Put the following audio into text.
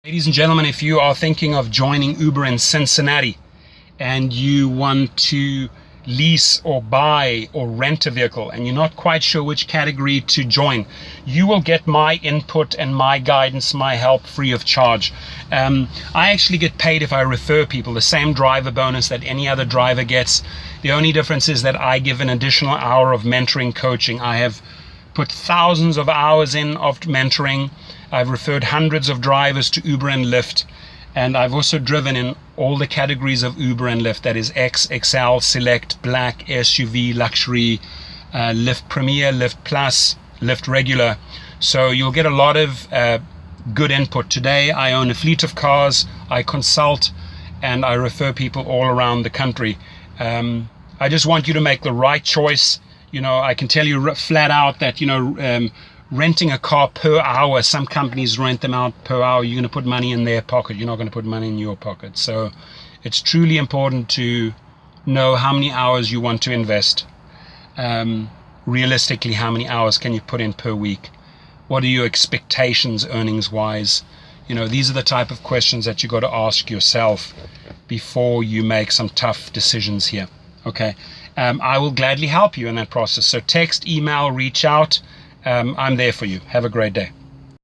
Ladies and gentlemen, if you are thinking of joining Uber in Cincinnati and you want to lease or buy or rent a vehicle and you're not quite sure which category to join, you will get my input and my guidance, my help, free of charge. I actually get paid if I refer people, the same driver bonus that any other driver gets. The only difference is that I give an additional hour of mentoring coaching. I have put thousands of hours in of mentoring. I've referred hundreds of drivers to Uber and Lyft, and I've also driven in all the categories of Uber and Lyft, that is X, XL, Select, Black, SUV, Luxury, Lyft Premier, Lyft Plus, Lyft Regular. So you'll get a lot of good input. Today I own a fleet of cars, I consult, and I refer people all around the country. I just want you to make the right choice. You know, I can tell you flat out that, renting a car per hour, some companies rent them out per hour. You're going to put money in their pocket. You're not going to put money in your pocket. So it's truly important to know how many hours you want to invest. Realistically, how many hours can you put in per week? What are your expectations earnings wise? These are the type of questions that you got to ask yourself before you make some tough decisions here. Okay. I will gladly help you in that process. So text, email, reach out. I'm there for you. Have a great day.